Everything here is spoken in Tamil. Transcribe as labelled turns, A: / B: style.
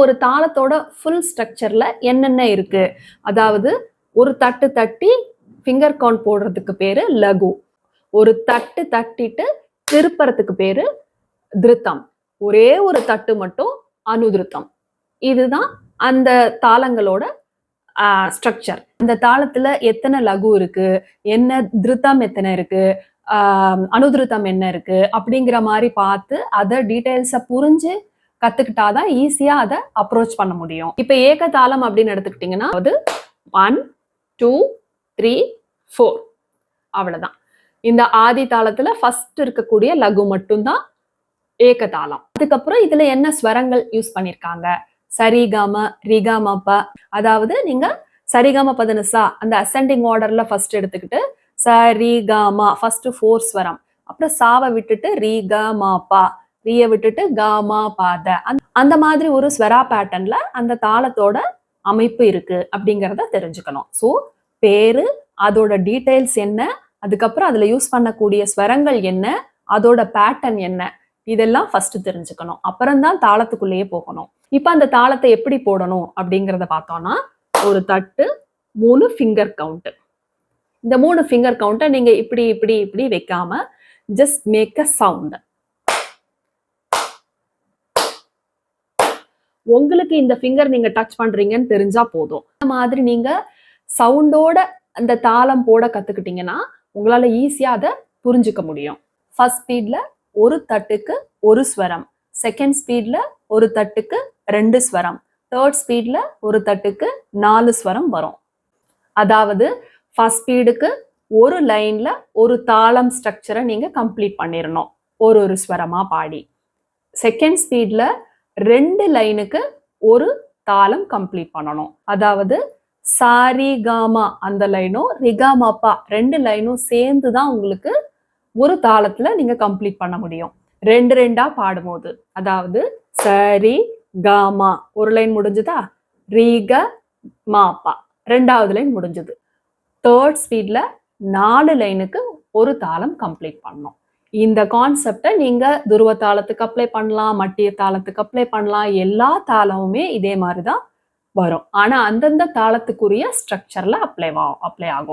A: ஒரு தாளத்தோட ஃபுல் ஸ்ட்ரக்சர்ல என்னென்ன இருக்கு? அதாவது ஒரு தட்டு தட்டி ஃபிங்கர் கவுண்ட் போடுறதுக்கு பேரு லகு. ஒரு தட்டு தட்டிட்டு திருப்பறதுக்கு பேரு திருத்தம். ஒரே ஒரு தட்டு மட்டும் அனுதிருத்தம். இதுதான் அந்த தாளங்களோட ஸ்ட்ரக்சர். அந்த தாளத்துல எத்தனை லகு இருக்கு, என்ன திருத்தம் எத்தனை இருக்கு, அனுதிருத்தம் என்ன இருக்கு அப்படிங்கிற மாதிரி பார்த்து அதை டீடைல்ஸை புரிஞ்சு கத்துக்கிட்டாதான் ஈஸியா அதை அப்ரோச் பண்ண முடியும். இப்ப ஏக தாளம் அப்படின்னு எடுத்துக்கிட்டீங்கன்னா அது 1 2 3 4 அவ்வளவுதான். இந்த ஆதி தாளத்துல ஃபர்ஸ்ட் இருக்கக்கூடிய லகு மட்டும்தான் ஏக தாளம். அதுக்கப்புறம் இதுல என்ன ஸ்வரங்கள் யூஸ் பண்ணிருக்காங்க, சரிகம ரிகமப. அதாவது நீங்க சரிகம பதனிசா அந்த அசெண்டிங் ஆர்டர்ல ஃபர்ஸ்ட் எடுத்துக்கிட்டு சரிகமா ஃபர்ஸ்ட் 4 ஸ்வரம், அப்புறம் சாவை விட்டுட்டு ரிகமபா, ரிய விட்டுட்டு காமா பாத, அந்த மாதிரி ஒரு ஸ்வரா பேட்டர்ன்ல அந்த தாளத்தோட அமைப்பு இருக்கு அப்படிங்கறத தெரிஞ்சுக்கணும். ஸோ பேரு, அதோட டீடைல்ஸ் என்ன, அதுக்கப்புறம் அதுல யூஸ் பண்ணக்கூடிய ஸ்வரங்கள் என்ன, அதோட பேட்டர்ன் என்ன, இதெல்லாம் ஃபர்ஸ்ட் தெரிஞ்சுக்கணும். அப்புறம்தான் தாளத்துக்குள்ளேயே போகணும். இப்ப அந்த தாளத்தை எப்படி போடணும் அப்படிங்கறத பார்த்தோம்னா, ஒரு தட்டு 3 ஃபிங்கர் கவுண்ட். இந்த 3 ஃபிங்கர் கவுண்ட்டை நீங்க இப்படி இப்படி இப்படி வைக்காம ஜஸ்ட் மேக் அ சவுண்ட். உங்களுக்கு இந்த ஃபிங்கர் நீங்க டச் பண்றீங்கன்னு தெரிஞ்சா போதும். இந்த மாதிரி நீங்க சவுண்டோட அந்த தாளம் போட கத்துக்கிட்டீங்கன்னா உங்களால ஈஸியா அதை புரிஞ்சுக்க முடியும். ஃபர்ஸ்ட் ஸ்பீட்ல ஒரு தட்டுக்கு ஒரு ஸ்வரம், செகண்ட் ஸ்பீட்ல ஒரு தட்டுக்கு 2 ஸ்வரம், தேர்ட் ஸ்பீட்ல ஒரு தட்டுக்கு 4 ஸ்வரம் வரும். அதாவது ஃபர்ஸ்ட் ஸ்பீடுக்கு ஒரு லைன்ல ஒரு தாளம் ஸ்ட்ரக்சரை நீங்க கம்ப்ளீட் பண்ணிடணும் ஒரு ஸ்வரமா பாடி. செகண்ட் ஸ்பீட்ல 2 லைனுக்கு ஒரு தாளம் கம்ப்ளீட் பண்ணணும். அதாவது சாரிகாமா அந்த லைனும் ரிகாமாப்பா 2 லைனும் சேர்ந்துதான் உங்களுக்கு ஒரு தாளத்துல நீங்க கம்ப்ளீட் பண்ண முடியும். 2 2 பாடும்போது. அதாவது சரி காமா ஒரு லைன் முடிஞ்சுதா, ரீக மாப்பா ரெண்டாவது லைன் முடிஞ்சது. தேர்ட் ஸ்பீட்ல 4 லைனுக்கு ஒரு தாளம் கம்ப்ளீட் பண்ணணும். இந்த கான்செப்டை நீங்க துருவ தாளத்துக்கு அப்ளை பண்ணலாம், மட்டிய தாளத்துக்கு அப்ளை பண்ணலாம். எல்லா தாளமுமே இதே மாதிரிதான் வரும். ஆனா அந்தந்த தாளத்துக்குரிய ஸ்ட்ரக்சர்ல அப்ளை ஆகும்.